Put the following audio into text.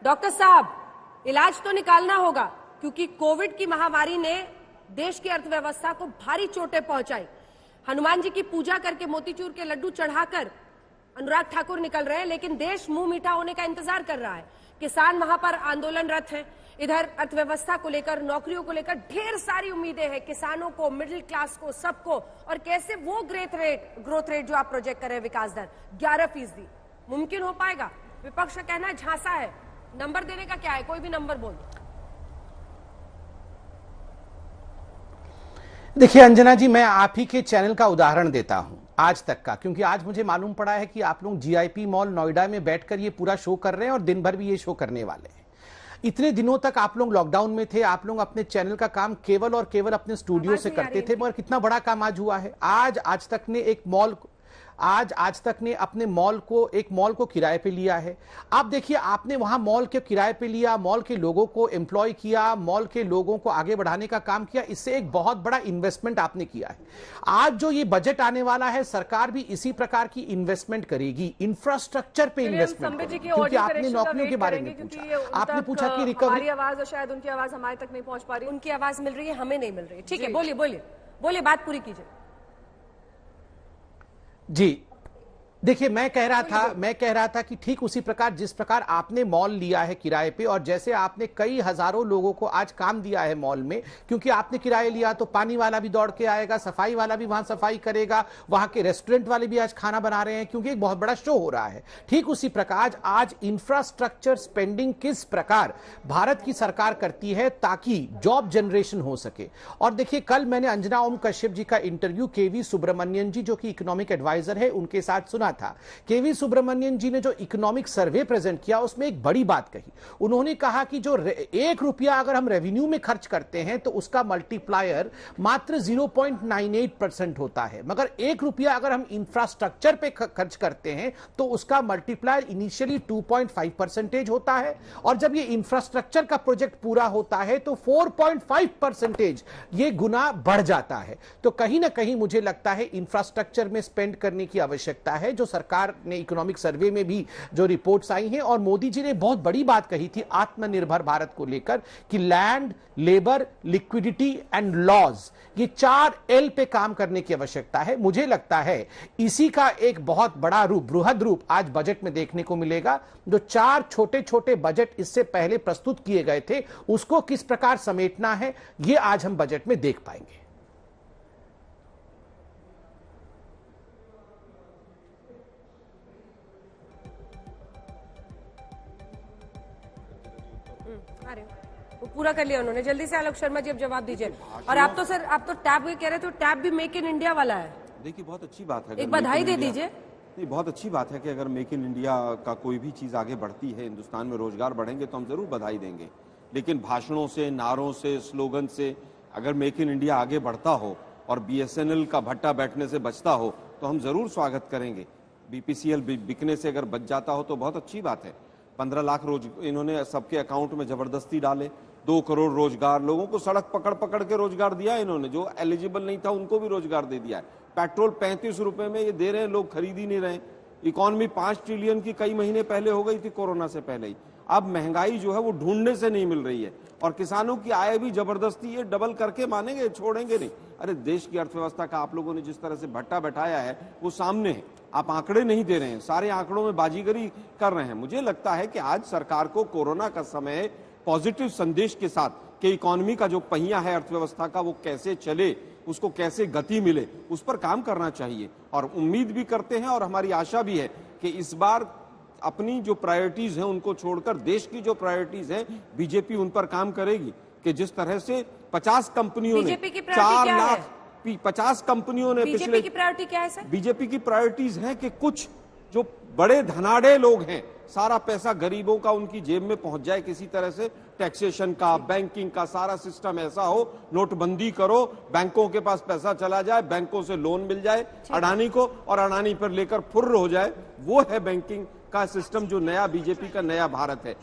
Doctor साहब, इलाज तो निकालना होगा, क्योंकि कोविड की महामारी ने देश की अर्थव्यवस्था को भारी चोटें पहुंचाई। हनुमान जी की पूजा करके मोतीचूर के लड्डू चढ़ाकर अनुराग ठाकुर निकल रहे हैं, लेकिन देश मुंह मीठा होने का इंतजार कर रहा है। किसान वहां पर आंदोलनरत हैं, इधर अर्थव्यवस्था को लेकर, नौकरियों को लेकर ढेर सारी उम्मीदें हैं किसानों को, मिडिल क्लास को, सबको। और कैसे वो ग्रोथ रेट जो आप प्रोजेक्ट कर रहे हैं, विकास दर 11% मुमकिन हो पाएगा? विपक्ष का कहना है झांसा है। नंबर देने का क्या है, कोई भी नंबर बोल। देखिए अंजना जी, मैं आप ही के चैनल का उदाहरण देता हूं आज तक का, क्योंकि आज मुझे मालूम पड़ा है कि आप लोग जीआईपी मॉल नोएडा में बैठकर ये पूरा शो कर रहे हैं और दिन भर भी ये शो करने वाले हैं। इतने दिनों तक आप लोग लॉकडाउन में थे, आप लोग अपने चैनल का काम केवल और केवल अपने स्टूडियो से करते थे, मगर कितना बड़ा काम आज हुआ है। आज तक ने अपने मॉल को किराए पे लिया है। आप देखिए, आपने वहां मॉल के किराए पे लिया, मॉल के लोगों को एम्प्लॉय किया, मॉल के लोगों को आगे बढ़ाने का काम किया। इससे एक बहुत बड़ा इन्वेस्टमेंट आपने किया है। आज जो ये बजट आने वाला है, सरकार भी इसी प्रकार की इन्वेस्टमेंट करेगी, इंफ्रास्ट्रक्चर पे इन्वेस्टमेंट, क्योंकि आपने नौकरियों के बारे में पूछा, आपने पूछा कि रिकवरी, आवाज शायद उनकी आवाज हमारे तक नहीं पहुंच पा रही। उनकी आवाज मिल रही है, हमें नहीं मिल रही है। ठीक है, बोलिए, बात पूरी कीजिए। जी देखिए, मैं कह रहा था कि ठीक उसी प्रकार जिस प्रकार आपने मॉल लिया है किराए पे, और जैसे आपने कई हजारों लोगों को आज काम दिया है मॉल में, क्योंकि आपने किराए लिया तो पानी वाला भी दौड़ के आएगा, सफाई वाला भी वहां सफाई करेगा, वहां के रेस्टोरेंट वाले भी आज खाना बना रहे हैं, क्योंकि एक बहुत बड़ा शो हो रहा है। ठीक उसी प्रकार आज इंफ्रास्ट्रक्चर स्पेंडिंग किस प्रकार भारत की सरकार करती है ताकि जॉब जनरेशन हो सके। और देखिए, कल मैंने अंजना ओम कश्यप जी का इंटरव्यू केवी सुब्रमण्यन जी, जो कि इकोनॉमिक एडवाइजर है, उनके साथ सुना था। केवी सुब्रमण्यन जी ने जो इकोनॉमिक सर्वे प्रेजेंट किया, उसमें एक बड़ी बात कही। उन्होंने कहा कि जो 1 रुपया अगर हम रेवेन्यू में खर्च करते हैं तो उसका मल्टीप्लायर मात्र 0.98% होता है, मगर 1 रुपया अगर हम इंफ्रास्ट्रक्चर पे खर्च करते हैं तो उसका मल्टीप्लायर इनिशियली 2.5% होता है, और जब ये इंफ्रास्ट्रक्चर का प्रोजेक्ट पूरा होता है तो 4.5% ये गुना बढ़ जाता है। तो कहीं ना कहीं मुझे लगता है इंफ्रास्ट्रक्चर में स्पेंड करने की आवश्यकता है, जो सरकार ने इकोनॉमिक सर्वे में भी जो रिपोर्ट्स आई हैं। और मोदी जी ने बहुत बड़ी बात कही थी आत्मनिर्भर भारत को लेकर कि land, labour, liquidity and laws, ये 4 L पे काम करने की आवश्यकता है। मुझे लगता है इसी का एक बहुत बड़ा रूप, बृहद रूप आज बजट में देखने को मिलेगा। जो 4 छोटे छोटे बजट इससे पहले प्रस्तुत किए गए थे, उसको किस प्रकार समेटना है, ये आज हम बजट में देख पाएंगे। वो पूरा कर लिया उन्होंने। जल्दी से आलोक शर्मा जी अब जवाब दीजिए। और आप तो सर, आप तो टैब भी कह रहे थे, टैब भी मेक इन इंडिया वाला है। देखिए, बहुत अच्छी बात है, एक बधाई दे दीजिए। नहीं, बहुत अच्छी बात है कि अगर मेक इन इंडिया का कोई भी चीज आगे बढ़ती है, हिंदुस्तान में रोजगार बढ़ेंगे तो हम जरूर बधाई देंगे। लेकिन भाषणों से, नारों से, स्लोगन से अगर मेक इन इंडिया आगे बढ़ता हो और BSNL का भट्टा बैठने से बचता हो तो हम जरूर स्वागत करेंगे। BPCL बिकने से अगर बच जाता हो तो बहुत अच्छी बात है। 15 लाख रोज इन्होंने सबके अकाउंट में जबरदस्ती डाले, 2 करोड़ रोजगार, लोगों को सड़क पकड़ के रोजगार दिया इन्होंने, जो एलिजिबल नहीं था उनको भी रोजगार दे दिया है। पेट्रोल 35 रुपए में ये दे रहे हैं, लोग खरीद ही नहीं रहे। इकोनॉमी 5 ट्रिलियन की कई महीने पहले हो गई थी, कोरोना से पहले ही। अब महंगाई जो है वो ढूंढने से नहीं मिल रही है, और किसानों की आय भी जबरदस्ती ये डबल करके मानेंगे, छोड़ेंगे नहीं। अरे देश की अर्थव्यवस्था का आप लोगों ने जिस तरह से भट्टा बैठाया है वो सामने है, आप आंकड़े नहीं दे रहे हैं, सारे आंकड़ों में बाजीगरी कर रहे हैं। मुझे लगता है कि आज सरकार को कोरोना का समय पॉजिटिव संदेश के साथ कि इकोनॉमी का जो पहिया है अर्थव्यवस्था का, वो कैसे चले, उसको कैसे गति मिले, उस पर काम करना चाहिए। और उम्मीद भी करते हैं और हमारी आशा भी है कि इस बार अपनी जो प्रायोरिटीज हैं उनको छोड़कर देश की जो प्रायोरिटीज हैं, बीजेपी उन पर काम करेगी। कि जिस तरह से 50 कंपनियों ने 4 लाख 50 कंपनियों ने बीजेपी की प्रायोरिटी क्या है सर? बीजेपी की प्रायोरिटीज हैं कि कुछ जो बड़े धनाढ़े लोग हैं, सारा पैसा गरीबों का उनकी जेब में पहुंच जाए किसी तरह से। टैक्सेशन का, बैंकिंग का सारा सिस्टम ऐसा हो, नोटबंदी करो, बैंकों के पास पैसा चला जाए, बैंकों से लोन मिल जाए अडानी को, और अडानी पर लेकर फुर्र हो जाए। वो है बैंकिंग का सिस्टम, जो नया बीजेपी का नया भारत है।